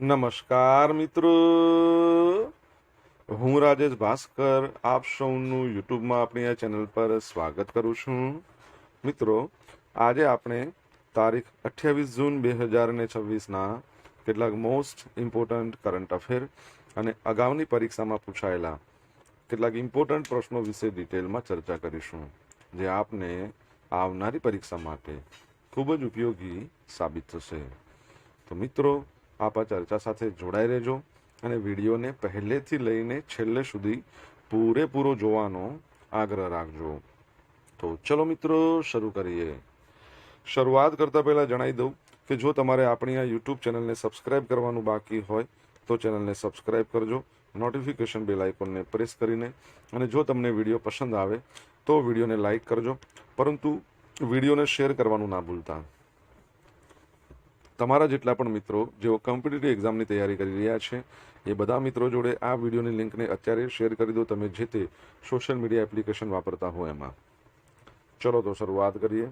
નમસ્કાર મિત્રો, હું રાજેશ ભાસ્કર આપ સૌનું યુટ્યુબમાં આપણી આ ચેનલ પર સ્વાગત કરું છું. મિત્રો, આજે આપણે તારીખ 28 જૂન 2026ના કેટલાક મોસ્ટ ઇમ્પોર્ટન્ટ કરંટ અફેર અને અગાઉની પરીક્ષામાં પૂછાયેલા કેટલાક ઇમ્પોર્ટન્ટ પ્રશ્નો વિશે ડિટેલમાં ચર્ચા કરીશું, જે આપને આવનારી પરીક્ષા માટે ખૂબ જ ઉપયોગી સાબિત થશે. તો મિત્રો, આપ આ ચર્ચા સાથે જોડાઈ રહેજો અને વિડીયોને પહેલેથી લઈને છેલ્લે સુધી પૂરેપૂરો જોવાનો આગ્રહ રાખજો. તો ચલો મિત્રો, શરૂ કરીએ. શરૂઆત કરતા પહેલા જણાવી દઉં કે જો તમારે આપણી આ યુટ્યુબ ચેનલને સબસ્ક્રાઇબ કરવાનું બાકી હોય તો ચેનલને સબસ્ક્રાઇબ કરજો, નોટિફિકેશન બેલ આઇકોનને પ્રેસ કરીને, અને જો તમને વિડીયો પસંદ આવે તો વિડીયોને લાઇક કરજો, પરંતુ વિડીયોને શેર કરવાનું ના ભૂલતા. તમારા જેટલા પણ મિત્રો જેઓ કોમ્પિટિટિવ એક્ઝામની તૈયારી કરી રહ્યા છે એ બધા મિત્રો જોડે આ વિડીયોની લિંકને અત્યારે શેર કરી દો, તમે જે તે સોશિયલ મીડિયા એપ્લિકેશન વાપરતા હો એમાં. ચલો તો શરૂઆત કરીએ.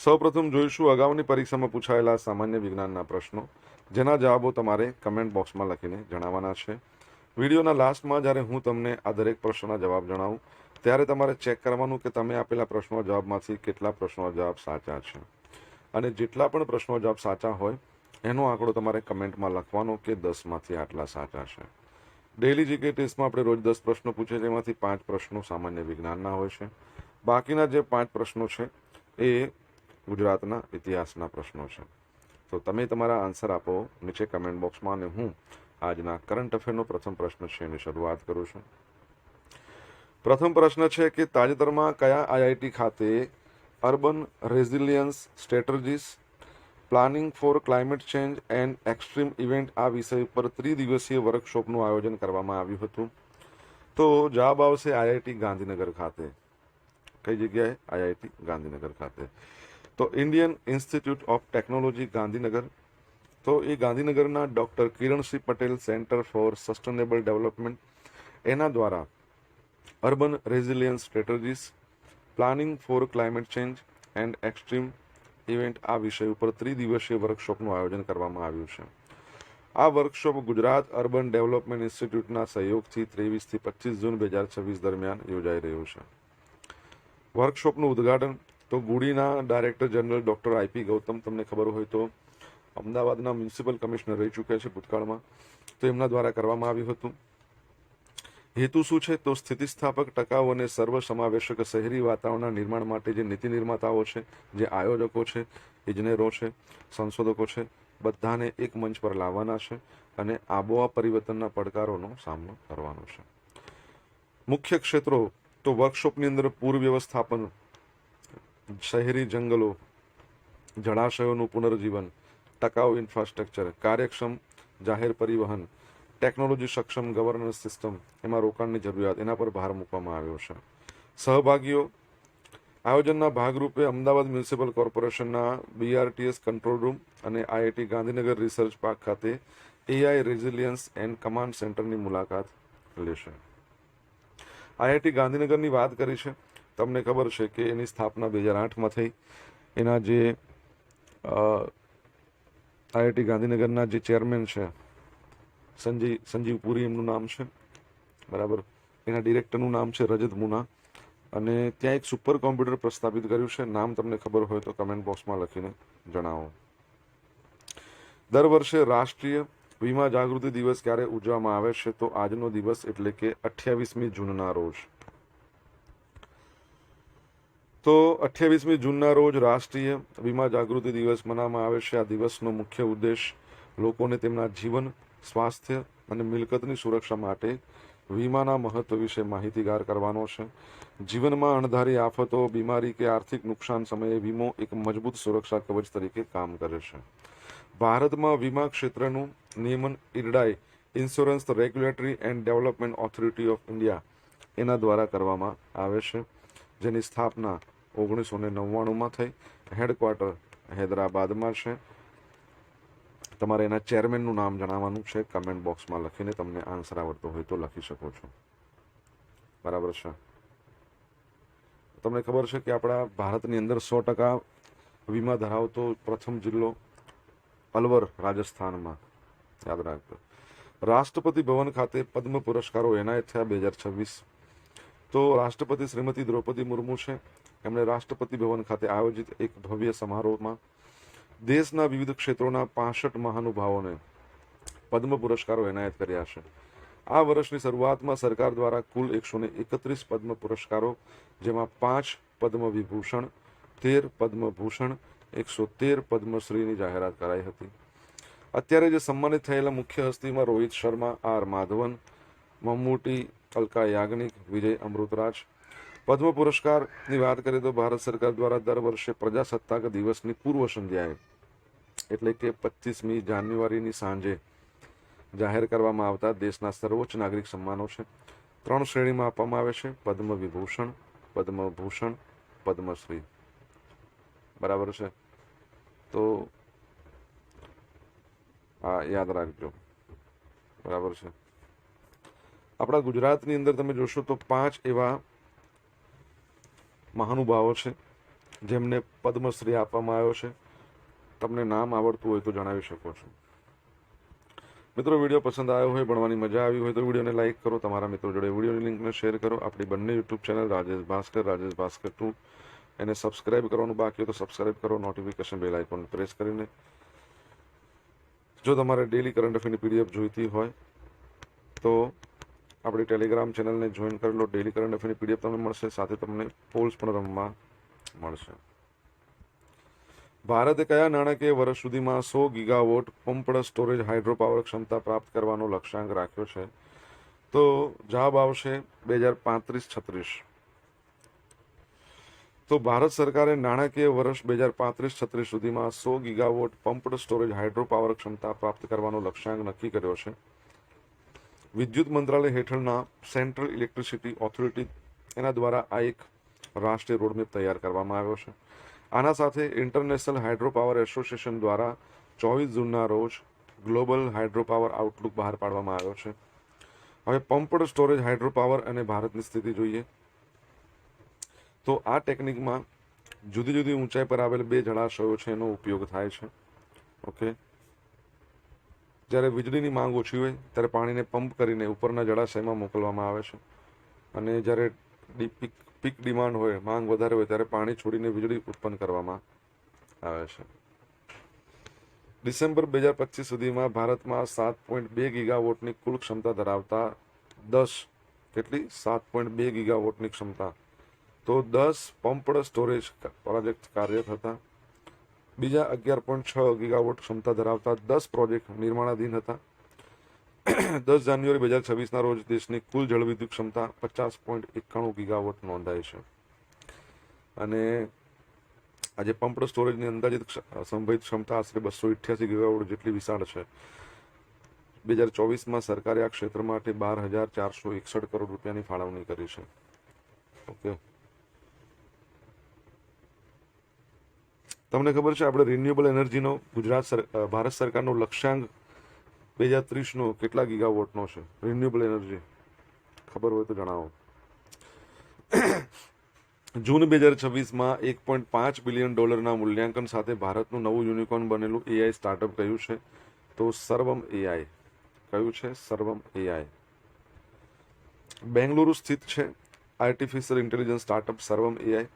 સૌપ્રથમ જોઈશું અગાઉની પરીક્ષામાં પૂછાયેલા સામાન્ય વિજ્ઞાનના પ્રશ્નો, જેના જવાબો તમારે કમેન્ટ બોક્સમાં લખીને જણાવવાના છે. વિડીયોના લાસ્ટમાં જ્યારે હું તમને આ દરેક પ્રશ્નોના જવાબ જણાવું ત્યારે તમારે ચેક કરવાનું કે તમે આપેલા પ્રશ્નોના જવાબમાંથી કેટલા પ્રશ્નોના જવાબ સાચા છે, અને જેટલા પણ પ્રશ્નો જવાબ સાચા હોય એનો આંકડો તમારે કમેન્ટમાં લખવાનો કે 10માંથી આટલા સાચા છે. ડેઇલી જીકે ટેસ્ટમાં આપણે રોજ 10 પ્રશ્નો પૂછે, જેમાંથી 5 પ્રશ્નો સામાન્ય વિજ્ઞાનના હોય છે. બાકીના જે 5 પ્રશ્નો છે એ ગુજરાતના ઇતિહાસના પ્રશ્નો છે. તો તમે તમારા આન્સર આપો નીચે કમેન્ટ બોક્સમાં, અને હું આજના કરંટ અફેરનો પ્રથમ પ્રશ્ન છે એની શરૂઆત કરું છું. પ્રથમ પ્રશ્ન છે કે તાજેતરમાં કયા આઈઆઈટી ખાતે urban resilience strategies planning for climate change and extreme event આ વિષય પર ત્રિદિવસીય વર્કશોપનું આયોજન કરવામાં આવ્યું હતું? તો જવાબ આવશે આઈઆઈટી ગાંધીનગર ખાતે. કઈ જગ્યાએ? આઈઆઈટી ગાંધીનગર ખાતે. તો Indian institute of technology Gandhinagar, તો એ ગાંધીનગરના doctor Kiransinh Patel centre for sustainable development એના દ્વારા urban resilience strategies planning for climate change and extreme event આ વિષય ઉપર ત્રિદિવસીય વર્કશોપનું આયોજન કરવામાં આવ્યું છે. આ વર્કશોપ ગુજરાત અર્બન ડેવલપમેન્ટ ઇન્સ્ટિટ્યૂટના સહયોગથી 23થી 25 જૂન 2026 દરમિયાન યોજાઈ રહ્યું છે. વર્કશોપનું ઉદ્ઘાટન તો ગુડીના director general doctor IP Gautam, તમને ખબર હોય તો અમદાવાદના મ્યુનિસિપલ કમિશનર રહી ચૂક્યા છે ભૂતકાળમાં, તો એમના દ્વારા કરવામાં આવ્યું હતું. હેતુ શું છે? તો સ્થિતિસ્થાપક, ટકાઉ અને સર્વસમાવેશક શહેરી વાતાવરણના નિર્માણ માટે જે નીતિ નિર્માતાઓ છે, જે આયોજકો છે, ઇજનેરો છે, સંશોધકો છે, બધાને એક મંચ પર લાવવાના છે અને આબોહવા પરિવર્તનના પડકારોનો સામનો કરવાનો છે. મુખ્ય ક્ષેત્રો તો વર્કશોપની અંદર પૂર વ્યવસ્થાપન, શહેરી જંગલો, જળાશયોનું પુનર્જીવન, ટકાઉ ઇન્ફ્રાસ્ટ્રક્ચર, કાર્યક્ષમ જાહેર પરિવહન, ટેકનોલોજી સક્ષમ ગવર્નન્સ સિસ્ટમ, એમાં રોકાણની જરૂરિયાત, એના પર ભાર મૂકવામાં આવ્યો છે. સહભાગીઓ આયોજનના ભાગરૂપે અમદાવાદ મ્યુનિસિપલ કોર્પોરેશનના બીઆરટીએસ કંટ્રોલ રૂમ અને આઈઆઈટી ગાંધીનગર રિસર્ચ પાર્ક ખાતે એઆઈ રેઝિલિયન્સ એન્ડ કમાન્ડ સેન્ટરની મુલાકાત લેશે. આઈઆઈટી ગાંધીનગરની વાત કરી છે, તમને ખબર છે કે એની સ્થાપના 2008માં થઈ. એના જે આઈઆઈટી ગાંધીનગરના જે ચેરમેન છે સંજીવ પુરી એમનું નામ છે, બરાબર. એના ડિરેક્ટરનું નામ છે રજત મુના, અને ત્યાં એક સુપર કોમ્પ્યુટર પ્રસ્થાપિત કર્યું છે. નામ તમને ખબર હોય તો કમેન્ટ બોક્સમાં લખીને જણાવો. દર વર્ષે રાષ્ટ્રીય વીમા જાગૃતિ દિવસ ક્યારે ઉજવવામાં આવે છે? તો આજનો દિવસ એટલે કે 28મી જૂનના રોજ. તો 28મી જૂનના રોજ રાષ્ટ્રીય વીમા જાગૃતિ દિવસ મનાવવામાં આવે છે. આ દિવસનો મુખ્ય ઉદ્દેશ લોકોને તેમના જીવન, સ્વાસ્થ્ય અને મિલકતની સુરક્ષા માટે વીમાના મહત્વ વિશે માહિતીગાર કરવાનો છે. જીવનમાં અણધારી આફતો, બીમારી કે આર્થિક નુકસાન સમયે વીમો એક મજબૂત સુરક્ષા કવચ તરીકે કામ કરે છે. ભારતમાં વીમા ક્ષેત્રનું નિયમન IRDAI, insurance regulatory and development authority of India એના દ્વારા કરવામાં આવે છે, જેની સ્થાપના 1999માં થઈ. હેડક્વાર્ટર હૈદરાબાદમાં છે. તમારે એના ચેરમેનનું નામ જણાવવાનું છે. કમેન્ટ બોક્સમાં લખીને તમને આન્સર આવડતો હોય તો લખી શકો છો, બરાબર છે. તમને ખબર છે કે આપણા ભારતની અંદર 100% વીમા ધરાવતો પ્રથમ જિલ્લો અલવર રાજસ્થાનમાં, યાદ રાખજો. રાષ્ટ્રપતિ ભવન ખાતે પદ્મ પુરસ્કારો એનાયત થયા 2026. તો રાષ્ટ્રપતિ શ્રીમતી દ્રૌપદી મુર્મુ છે, એમણે રાષ્ટ્રપતિ ભવન ખાતે આયોજિત એક ભવ્ય સમારોહમાં દેશના વિવિધ ક્ષેત્રોના 65 મહાનુભાવોને પદ્મ પુરસ્કારો એનાયત કર્યા છે. આ વર્ષની શરૂઆતમાં સરકાર દ્વારા કુલ 131 પદ્મ પુરસ્કારો, જેમાં 5 પદ્મ વિભૂષણ, 13 પદ્મભૂષણ, 113 પદ્મશ્રીની જાહેરાત કરાઈ હતી. અત્યારે જે સન્માનિત થયેલા મુખ્ય હસ્તીમાં રોહિત શર્મા, આર માધવન, મમ્મૂટી, અલકા યાજ્ઞિક, વિજય અમૃતરાજ. પદ્મ પુરસ્કારની વાત કરીએ તો ભારત સરકાર દ્વારા દર વર્ષે પ્રજાસત્તાક દિવસની પૂર્વ સંધ્યાએ એટલે કે 25મી જાન્યુઆરીની સાંજે જાહેર કરવામાં આવતા દેશના સર્વોચ્ચ નાગરિક સન્માનો છે. 3 શ્રેણીમાં આપવામાં આવે છે: પદ્મ વિભૂષણ, પદ્મભૂષણ, પદ્મશ્રી. બરાબર છે, તો આ યાદ રાખજો. બરાબર છે. આપણા ગુજરાતની અંદર તમે જોશો તો 5 એવા મહાનુભાવો છે જેમને પદ્મશ્રી આપવામાં આવ્યો છે. તમને નામ આવડતું હોય તો જણાવી શકો છો. મિત્રો, વિડીયો પસંદ આવ્યો હોય, ભણવાની મજા આવી હોય તો વિડીયોને લાઇક કરો, તમારા મિત્રો જોડે વિડીયોની લિંકને શેર કરો. આપણી બંને યુટ્યુબ ચેનલ રાજેશ ભાસ્કર 2 એને સબસ્ક્રાઇબ કરવાનું બાકી હોય તો સબસ્ક્રાઇબ કરો, નોટિફિકેશન બેલ આઇકોન પ્રેસ કરીને. જો તમારે ડેલી કરંટ અફેરની પીડીએફ જોઈતી હોય તો આપણી ટેલિગ્રામ ચેનલને જોઈન કરી લો. ડેલી કરંટ અફેરની પીડીએફ તમને મળશે, સાથે તમને પોલ્સ પણ રમવા મળશે. ભારતે કયા નાણાકીય વર્ષ સુધીમાં 100 gigawatt pumped storage hydro power ક્ષમતા પ્રાપ્ત કરવાનો લક્ષ્યાંક રાખ્યો છે? તો જવાબ આવશે 2035-36. તો ભારત સરકારે નાણાકીય વર્ષ 2035-36 સુધીમાં 100 gigawatt pumped storage hydro power ક્ષમતા પ્રાપ્ત કરવાનો લક્ષ્યાંક નક્કી કર્યો છે. વિદ્યુત મંત્રાલય હેઠળના સેન્ટ્રલ ઇલેક્ટ્રિસિટી ઓથોરિટી એના દ્વારા આ એક રાષ્ટ્રીય રોડમેપ તૈયાર કરવામાં આવ્યો છે. આના સાથે ઇન્ટરનેશનલ હાઇડ્રો પાવર એસોસિએશન દ્વારા 24 જૂનના રોજ ગ્લોબલ હાઇડ્રો પાવર આઉટલુક બહાર પાડવામાં આવ્યો છે. હવે પમ્પ્ડ સ્ટોરેજ હાઇડ્રો પાવર અને ભારતની સ્થિતિ જોઈએ તો આ ટેકનિકમાં જુદી જુદી ઊંચાઈ પર આવેલ 2 જળાશયો છે એનો ઉપયોગ થાય છે. ઓકે, જ્યારે વીજળીની માંગ ઓછી હોય ત્યારે પાણીને પંપ કરીને ઉપરના જળાશયમાં મોકલવામાં આવે છે, અને જ્યારે પીક ડિમાન્ડ હોય, માંગ વધારે હોય, ત્યારે પાણી છોડીને વીજળી ઉત્પન્ન કરવામાં આવે છે. ડિસેમ્બર 2025 સુધીમાં ભારતમાં 7.2 ગીગાવોટની કુલ ક્ષમતા ધરાવતા 7.2 ગીગાવોટની ક્ષમતા, તો 10 પમ્પ્ડ સ્ટોરેજ પ્રોજેક્ટ કાર્યરત હતા. બીજા 11.6 ગીગાવોટ ક્ષમતા ધરાવતા 10 પ્રોજેક્ટ નિર્માણાધીન હતા. 10 જાન્યુઆરી 2026ના રોજ દેશની કુલ જળવિદ્યુત ક્ષમતા 50.91 ગીગાવોટ નોંધાઈ છે. અને આજે પમ્પ્ડ સ્ટોરેજની અંદાજિત સંભવિત ક્ષમતા આશરે 288 ગીગાવોટ જેટલી વિશાળ છે. 2024માં સરકારે આ ક્ષેત્ર માટે 12,461 કરોડ રૂપિયાની ફાળવણી કરી છે. ઓકે, તમને ખબર છે આપણે રિન્યુએબલ એનર્જીનો ભારત સરકારનો લક્ષ્યાંક 2030નો કેટલા ગીગાવોટનો છે? રિન્યુએબલ એનર્જી ખબર હોય તો જણાવો. જૂન 2026માં $1.5 બિલિયન મૂલ્યાંકન સાથે ભારતનું નવું યુનિકોર્ન બનેલું એઆઈ સ્ટાર્ટઅપ કયું છે? તો સર્વમ એઆઈ. કયું છે? સર્વમ એઆઈ. બેંગલુરુ સ્થિત છે આર્ટિફિશિયલ ઇન્ટેલિજન્સ સ્ટાર્ટઅપ સર્વમ એઆઈ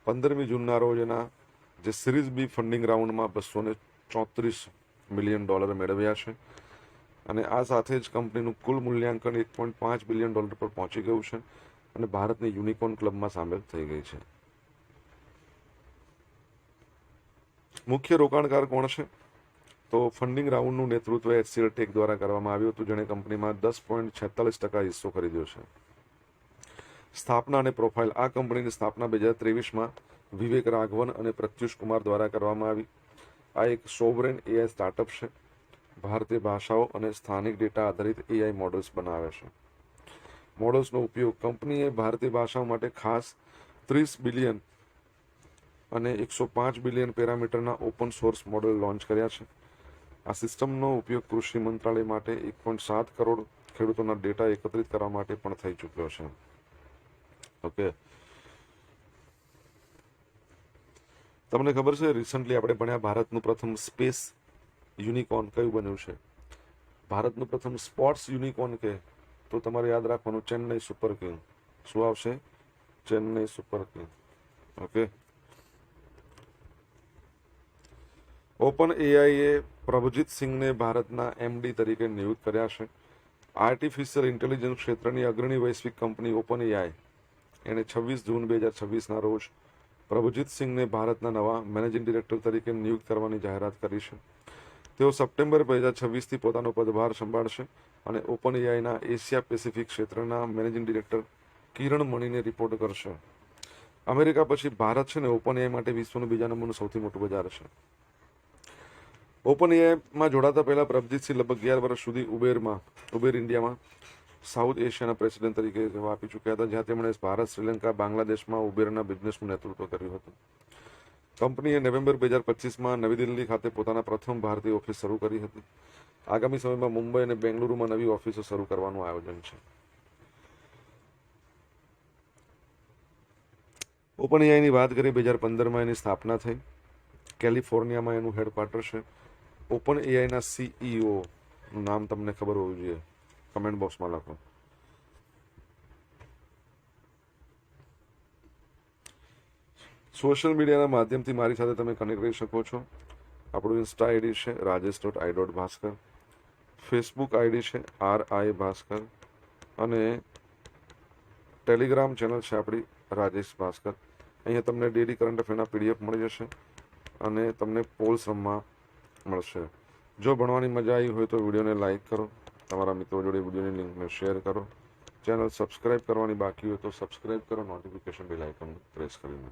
15મી જૂનના રોજ એના જે સિરીઝ બી ફંડિંગ રાઉન્ડમાં $234 મિલિયન મેળવ્યા છે. અને આ સાથે જ કંપનીનું કુલ મૂલ્યાંકન $1.5 બિલિયન પર પહોંચી ગયું છે અને ભારતની યુનિકોર્ન ક્લબમાં સામેલ થઈ ગઈ છે. મુખ્ય રોકાણકાર કોણ છે? તો ફંડિંગ રાઉન્ડનું નેતૃત્વ HCL ટેક દ્વારા કરવામાં આવ્યું હતું, જેણે કંપનીમાં 10.46% હિસ્સો ખરીદ્યો છે. સ્થાપના અને પ્રોફાઇલ. આ કંપનીની સ્થાપના 2023માં વિવેક રાઘવન અને પ્રત્યુષ કુમાર દ્વારા કરવામાં આવી. આ એક સોવરેન એઆઈ સ્ટાર્ટઅપ છે. ભારતીય ભાષાઓ અને સ્થાનિક ડેટા આધારિત એઆઈ મોડલ્સ બનાવે છે. મોડલ્સનો ઉપયોગ. કંપનીએ ભારતીય ભાષાઓ માટે ખાસ 30 બિલિયન અને 105 બિલિયન પેરામીટરના ઓપન સોર્સ મોડલ લોન્ચ કર્યા છે. આ સિસ્ટમનો ઉપયોગ કૃષિ મંત્રાલય માટે 1.7 કરોડ ખેડૂતોના ડેટા એકત્રિત કરવા માટે પણ થઈ ચૂક્યો છે. ઓકે, તમને ખબર છે રિસન્ટલી આપણે ભણ્યા ભારતનું પ્રથમ સ્પેસ યુનિકોર્ન કયું બન્યું છે? ભારતનું પ્રથમ સ્પોર્ટ્સ યુનિકોર્ન કે તો તમારે યાદ રાખવાનું ચેન્નઈ સુપર કિંગ. શું આવશે? Chennai super king. Okay. Open એઆઈએ પ્રભજીત સિંઘને ભારતના એમડી તરીકે નિયુક્ત કર્યા છે. આર્ટિફિશિયલ ઇન્ટેલિજન્સ ક્ષેત્રની અગ્રણી વૈશ્વિક કંપની ઓપન એઆઈ એણે 26 જૂન 2026ના રોજ પ્રભજીત સિંઘને ભારતના નવા મેનેજિંગ ડિરેક્ટર તરીકે નિયુક્ત કરવાની જાહેરાત કરી છે. તેઓ સપ્ટેમ્બર 2026થી પોતાનો પદભાર સંભાળશે અને ઓપન એઆઈના એશિયા પેસિફિક ક્ષેત્રના મેનેજિંગ ડિરેક્ટર કિરણ મણીને રિપોર્ટ કરશે. અમેરિકા પછી ભારત છે ને ઓપન એઆઈ માટે વિશ્વનું બીજા નંબરનું સૌથી મોટું બજાર છે. ઓપન એઆઈમાં જોડાતા પહેલા પ્રભજીતસિંહ લગભગ 11 વર્ષ સુધી ઉબેર ઇન્ડિયામાં સાઉથ એશિયાના પ્રેસિડેન્ટ તરીકે સેવા આપી ચૂક્યા હતા, જ્યાં તેમણે ભારત, શ્રીલંકા, બાંગ્લાદેશમાં ઉબેરના બિઝનેસનું નેતૃત્વ કર્યું હતું. કંપનીએ નવેમ્બર 2025માં નવી દિલ્હી ખાતે પોતાના પ્રથમ ભારતીય ઓફિસ શરૂ કરી હતી. આગામી સમયમાં મુંબઈ અને બેંગલુરુમાં નવી ઓફિસો શરૂ કરવાનું આયોજન છે. ઓપન એઆઈની વાત કરીએ, 2015માં એની સ્થાપના થઈ. કેલિફોર્નિયામાં એનું હેડક્વાર્ટર છે. ઓપન એઆઈના સીઈઓ નું નામ તમને ખબર હોવું જોઈએ, કમેન્ટ બોક્સમાં લખો. સોશિયલ મીડિયાના માધ્યમથી મારી સાથે તમે કનેક્ટ રહી શકો છો. આપણું ઇન્સ્ટા આઈડી છે rajesh.i.bhaskar, ફેસબુક આઈડી છે RI ભાસ્કર અને ટેલિગ્રામ ચેનલ છે આપણી રાજેશ ભાસ્કર. અહીંયા તમને ડેલી કરંટ અફેરના PDF મળી જશે અને તમને પોલ્સ રમવા મળશે. જો ભણવાની મજા આવી હોય તો વિડીયોને લાઇક કરો, તમારા મિત્રો જોડે વિડીયોની લિંકને શેર કરો. ચેનલ સબસ્ક્રાઇબ કરવાની બાકી હોય તો સબસ્ક્રાઇબ કરો, નોટિફિકેશન બેલ આઇકન પ્રેસ કરીને.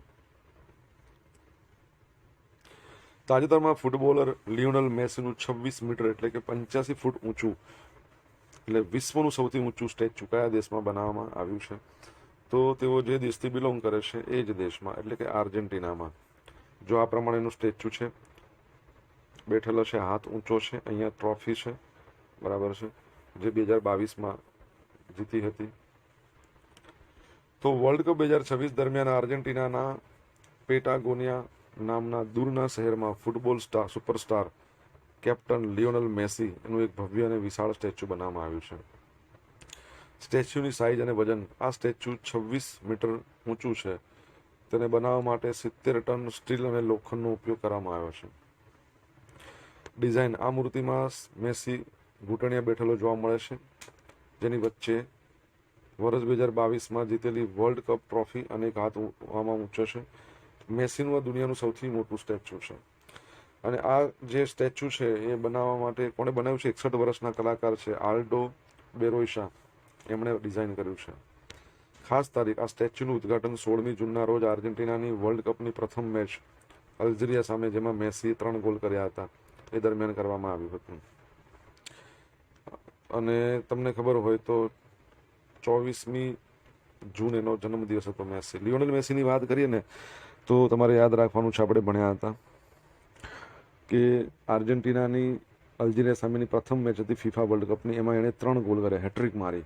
તાજેતરમાં ફૂટબોલર લિયોનલ મેસીનું 26 મીટર એટલે કે 85 ફૂટ ઊંચું એટલે વિશ્વનું સૌથી ઊંચું સ્ટેચ્યુ કયા દેશમાં બનાવવામાં આવ્યું છે? તો તેઓ જે દેશથી બિલોંગ કરે છે એ જ દેશમાં એટલે કે આર્જેન્ટિનામાં. જો આ પ્રમાણેનું સ્ટેચ્યુ છે, બેઠેલો છે, હાથ ઊંચો છે, અહીંયા ટ્રોફી છે, બરાબર છે, જે 2022માં જીતી હતી. તો વર્લ્ડ કપ 2026 દરમિયાન આર્જેન્ટિનાના પેટાગોનિયા નામના દૂરના શહેરમાં football superstar captain Lionel Messi એનું એક ભવ્ય અને વિશાળ સ્ટેચ્યુ બનાવવામાં આવ્યું છે. સ્ટેચ્યુની સાઇઝ અને વજન, આ સ્ટેચ્યુ 26 મીટર ઊંચું છે. તેને બનાવવા માટે 70 ટન સ્ટીલ અને લોખંડનો ઉપયોગ કરવામાં આવ્યો છે. ડિઝાઇન, આ મૂર્તિમાં મેસી ઘૂંટણિયા બેઠેલો જોવા મળે છે, જેની વચ્ચે વર્ષ 2022માં જીતેલી વર્લ્ડ કપ ટ્રોફી અને એક હાથ આમાં ઊંચો છે. મેસીનું આ દુનિયાનું સૌથી મોટું સ્ટેચ્યુ છે. અને આ જે સ્ટેચ્યુ છે એ બનાવવા માટે કોણે બનાવ્યું છે? 61 વર્ષના કલાકાર છે આલ્ડો બેરોઇશા, એમણે ડિઝાઇન કર્યું છે. ખાસ તારીખ, આ સ્ટેચ્યુનું ઉદ્ઘાટન 16મી જૂનના રોજ આર્જેન્ટિનાની વર્લ્ડ કપની પ્રથમ મેચ અલ્જેરિયા સામે, જેમાં મેસીએ 3 ગોલ કર્યા હતા, એ દરમિયાન કરવામાં આવ્યું હતું. અને તમને ખબર હોય તો 24મી જૂન એનો જન્મદિવસ હતો મેસી. લિયોનલ મેસીની વાત કરીએ ને તો તમારે યાદ રાખવાનું છે, આપણે ભણ્યા હતા કે આર્જેન્ટિનાની અલ્જેરિયા સામેની પ્રથમ મેચ હતી ફિફા વર્લ્ડ કપની, એમાં એણે 3 ગોલ કર્યા, હેટ્રિક મારી.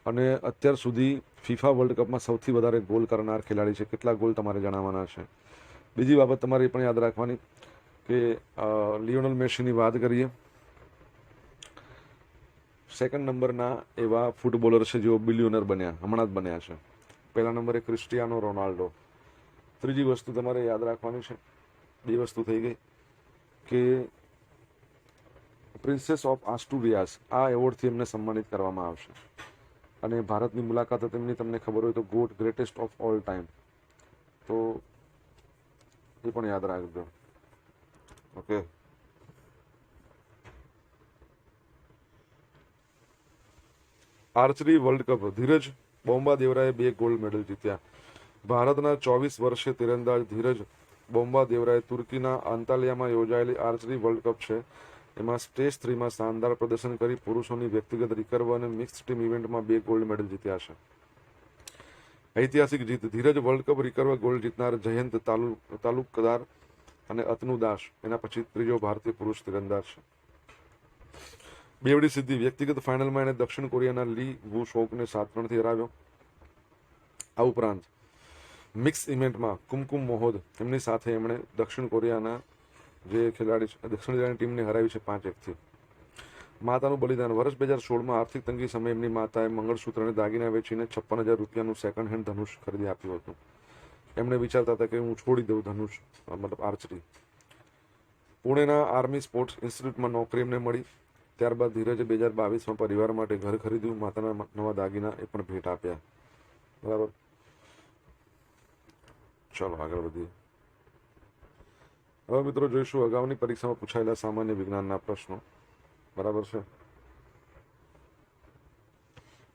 અને અત્યાર સુધી ફિફા વર્લ્ડ કપમાં સૌથી વધારે ગોલ કરનાર ખેલાડી છે. કેટલા ગોલ તમારે જણાવવાના છે. બીજી બાબત તમારે પણ યાદ રાખવાની કે લિયોનલ મેસીની વાત કરીએ, સેકન્ડ નંબરના એવા ફૂટબોલર છે જેઓ બિલિયોનર બન્યા, હમણાં જ બન્યા છે. પહેલા નંબરે ક્રિસ્ટિયાનો રોનાલ્ડો. ત્રીજી વસ્તુ તમારે યાદ રાખવાની છે, 2 વસ્તુ થઈ ગઈ કે પ્રિન્સેસ ઓફ આસ્ટુરિયાસ, આ એવોર્ડથી એમને સન્માનિત કરવામાં આવશે. અને ભારતની મુલાકાત તેમની તમને ખબર હોય તો GOAT, greatest of all time, તો એ પણ યાદ રાખજો. Okay. Archery world cup, Dhiraj બોમ્બાદેવરાએ 2 ગોલ્ડ મેડલ જીત્યા. ભારતના 24 વર્ષીય તીરંદાજ ધીરજ બોમ્બાદેવરાએ તુર્કીના અંતાલિયામાં યોજાયેલી આર્ચરી વર્લ્ડ કપ છે એમાં સ્ટેજ 3માં શાનદાર પ્રદર્શન કરી પુરુષોની વ્યક્તિગત રિકર્વ અને મિક્સ ટીમ ઇવેન્ટમાં 2 ગોલ્ડ મેડલ જીત્યા છે. ઐતિહાસિક જીત, ધીરજ વર્લ્ડ કપ રિકર્વ ગોલ્ડ જીતનાર જયંત તાલુકદાર અને અતનુ દાસ એના પછી ત્રીજો ભારતીય પુરુષ તીરંદાજ છે. બેવડી સિદ્ધિ, વ્યક્તિગત ફાઇનલમાં એને દક્ષિણ કોરિયાના લી વુ શોકને 7-3થી હરાવ્યો. આ ઉપરાંત મિક્સ ઇવેન્ટમાં કુમકુમ મોહોદ એમની સાથે એમણે દક્ષિણ કોરિયાના જે ખેલાડી દક્ષિણ ઇરાની ટીમને હરાવી છે 5-1થી. માતાનું બલિદાન. વર્ષ 2016માં આર્થિક તંગી સમયે એમની માતાએ મંગળસૂત્ર અને દાગીના વેચીને 56,000 રૂપિયાનું સેકન્ડ હેન્ડ ધનુષ ખરીદી આપ્યું હતું. એમણે વિચારતા હતા કે હું છોડી દઉં ધનુષ, મતલબ આર્ચરી. પુણેના આર્મી સ્પોર્ટ્સ ઇન્સ્ટિટ્યૂટમાં નોકરી એમને મળી. ત્યારબાદ ધીરજે 2022માં પરિવાર માટે ઘર ખરીદ્યું. માતાના નવા દાગીના એ પણ ભેટ આપ્યા. બરાબર. ચાલો આગળ વધીએ. હવે મિત્રો જોઈશું અગાઉની પરીક્ષામાં પૂછાયેલા સામાન્ય વિજ્ઞાનના પ્રશ્નો. બરાબર છે.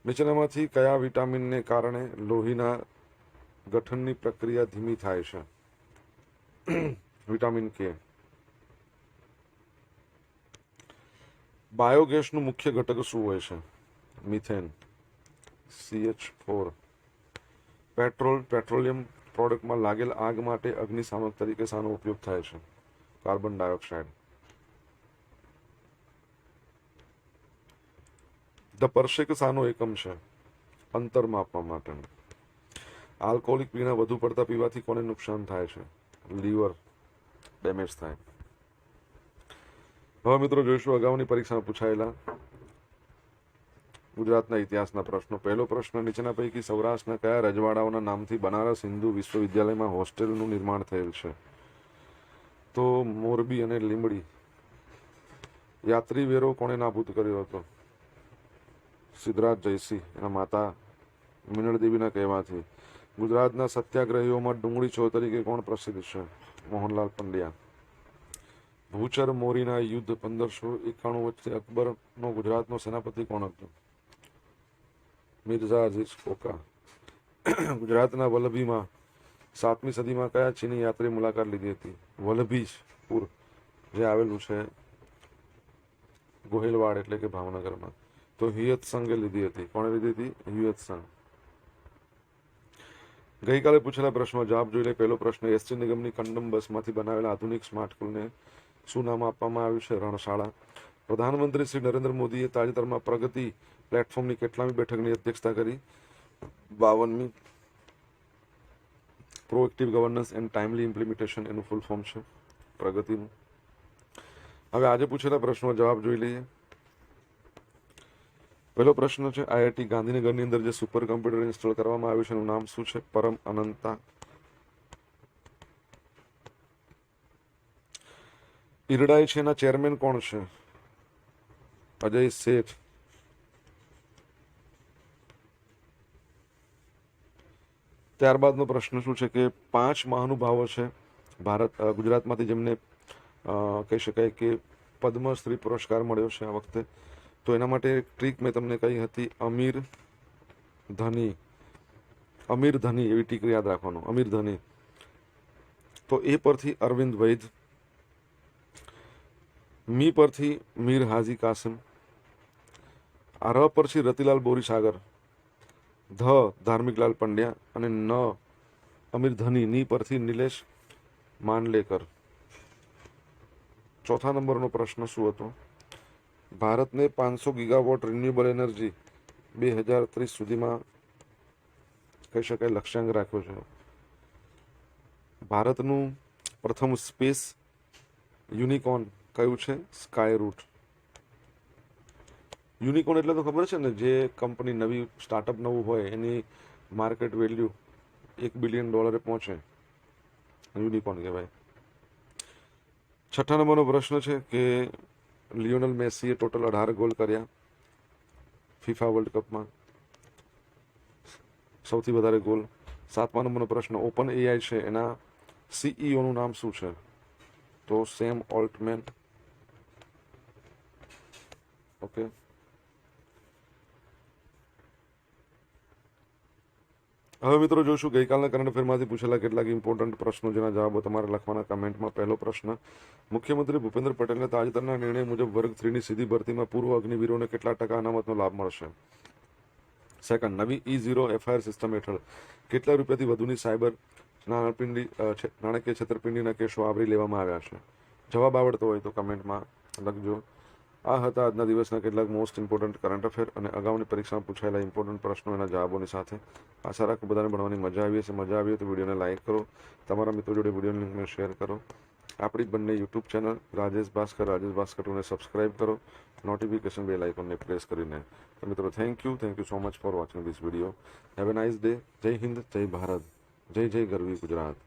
નીચેનામાંથી કયા વિટામિનને કારણે લોહીના ગઠનની પ્રક્રિયા ધીમી થાય છે? વિટામિન કે. બાયોગેસનું મુખ્ય ઘટક શું હોય છે? Methane, CH4. પેટ્રોલિયમ પ્રોડક્ટમાં લાગેલ આગ માટે અગ્નિશામક તરીકે શાનો ઉપયોગ થાય છે? Carbon dioxide. ધ પરસેક શાનો એકમ છે? અંતર માપવા માટેનું. આલ્કોહોલિક પીણા વધુ પડતા પીવાથી કોને નુકસાન થાય છે? લીવર ડેમેજ થાય. હવે મિત્રો જોઈશું અગાઉની પરીક્ષામાં પૂછાયેલા ગુજરાતના ઇતિહાસના પ્રશ્નો. પહેલો પ્રશ્ન, નીચેના પૈકી સૌરાષ્ટ્રના કયા રજવાડાઓના નામથી બનારસ હિન્દુ વિશ્વવિદ્યાલયમાં હોસ્ટેલનું નિર્માણ થયેલ છે? તો મોરબી અને લીંબડી. યાત્રી વેરો કોણે નાબૂદ કર્યો હતો? સિદ્ધરાજ જયસિંહ, એના માતા મિનળ દેવીના કહેવાથી. ગુજરાતના સત્યાગ્રહીઓમાં ડુંગળી ચોર તરીકે કોણ પ્રસિદ્ધ છે? મોહનલાલ પંડ્યા. ભૂચર મોરીના યુદ્ધ 1591 વચ્ચે અકબરનો ગુજરાતનો સેનાપતિ કોણ હતો? Mirza Aziz Coca. ગુજરાતના વલ્લભીમાં 7મી સદીમાં કયા ચીની યાત્રીએ મુલાકાત લીધી હતી? વલ્લભીપુર, જે આવેલું છે ગોહિલવાડ એટલે કે ભાવનગરમાં. તો હિયત સંઘે લીધી હતી. કોણે લીધી હતી? હિયત સંઘ. ગઈકાલે પૂછેલા પ્રશ્નો જવાબ જોઈ લે. પહેલો પ્રશ્ન, એસટી નિગમની કંડમ બસમાંથી બનાવેલા આધુનિક સ્માર્ટ સ્કૂલને શું નામ આપવામાં આવ્યું છે? રણશાળા. પ્રધાનમંત્રી શ્રી નરેન્દ્ર મોદીએ તાજેતરમાં પ્રગતિ પ્લેટફોર્મની કેટલામી બેઠકની અધ્યક્ષતા કરી? 52મી. પ્રોએક્ટિવ ગવર્નન્સ એન્ડ ટાઇમલી ઇમ્પ્લિમેન્ટેશન એનું ફૂલ ફોર્મ છે પ્રગતિનું. હવે આજે પૂછેલા પ્રશ્નો જવાબ જોઈ લઈએ. પહેલો પ્રશ્ન છે, IIT ગાંધીનગરની અંદર જે સુપર કમ્પ્યુટર ઇન્સ્ટોલ કરવામાં આવ્યું છે એનું નામ શું છે? પરમ અનંતા. ઈરડાઈ છે એના ચેરમેન કોણ છે? અજય શેઠ. ત્યારબાદનો પ્રશ્ન શું છે કે 5 મહાનુભાવો છે ગુજરાતમાંથી જેમને કહી શકાય કે પદ્મશ્રી પુરસ્કાર મળ્યો છે આ વખતે. તો એના માટે એક ટ્રીક મેં તમને કહી હતી, અમીર ધની એવી ટ્રીક યાદ રાખવાનું, અમીર ધની. તો એ પરથી અરવિંદ વૈદ, મી પરથી મીર હાજી કાસિમ, ર પરથી રતિલાલ બોરીસાગર, ધ ધાર્મિકલાલ પંડ્યા અને ન અમીર ધની, ની પરથી નિલેશ માંડલેકર. ચોથા નંબરનો પ્રશ્ન શું હતો? ભારતને 500 ગીગાવોટ રિન્યુએબલ એનર્જી 2030 સુધીમાં કહી શકાય લક્ષ્યાંક રાખ્યો છે. ભારતનું પ્રથમ સ્પેસ યુનિકોર્ન કયું છે? Sky route. યુનિકોર્ન એટલે તો ખબર છે ને, જે કંપની નવી સ્ટાર્ટઅપ નવું હોય એની માર્કેટ વેલ્યુ $1 બિલિયન પહોંચે, યુનિકોર્ન કહેવાય. છઠ્ઠા નંબરનો પ્રશ્ન છે કે લિયોનલ મેસીએ ટોટલ 18 ગોલ કર્યા ફિફા વર્લ્ડ કપમાં, સૌથી વધારે ગોલ. 7મા નંબરનો પ્રશ્ન, ઓપન AI છે એના CEO નું નામ શું છે? તો સેમ ઓલ્ટમેન. ઓકે. હવે મિત્રો જોઈશું ગઈકાલના કરંટ અફેરમાંથી પૂછેલા કેટલાક ઇમ્પોર્ટન્ટ પ્રશ્નો જેના જવાબો તમારે લખવાના કમેન્ટમાં. પહેલો પ્રશ્ન, મુખ્યમંત્રી ભૂપેન્દ્ર પટેલના તાજેતરના નિર્ણય મુજબ વર્ગ 3ની સીધી ભરતીમાં પૂર્વ અગ્નિવીરોને કેટલા ટકા અનામતનો લાભ મળશે? સેકન્ડ, નવી E0 FIR સિસ્ટમ હેઠળ કેટલા રૂપિયાથી વધુની સાયબર નાણાકીય છેતરપિંડીના કેસો આવરી લેવામાં આવ્યા છે? જવાબ આવડતો હોય તો કમેન્ટમાં લખજો. આ હતા આજના દિવસના કેટલાક મોસ્ટ ઇમ્પોર્ટન્ટ કરંટ અફેર અને અગાઉની પરીક્ષામાં પૂછાયેલા ઇમ્પોર્ટન્ટ પ્રશ્નો એના જવાબોની સાથે. આશા રાખું બધાને ભણવાની મજા આવી હશે. મજા આવી હોય તો વિડીયોને લાઇક કરો, તમારા મિત્રો જોડે વિડીયોની લિંકને શેર કરો આપણી બંને યુટ્યુબ ચેનલ રાજેશ ભાસ્કરને સબસ્ક્રાઇબ કરો, નોટિફિકેશન બેલ આઇકોનને પ્રેસ કરીને. તો મિત્રો thank you so much for watching this video. Have a nice day. જય હિન્દ, જય ભારત, જય જય ગરવી ગુજરાત.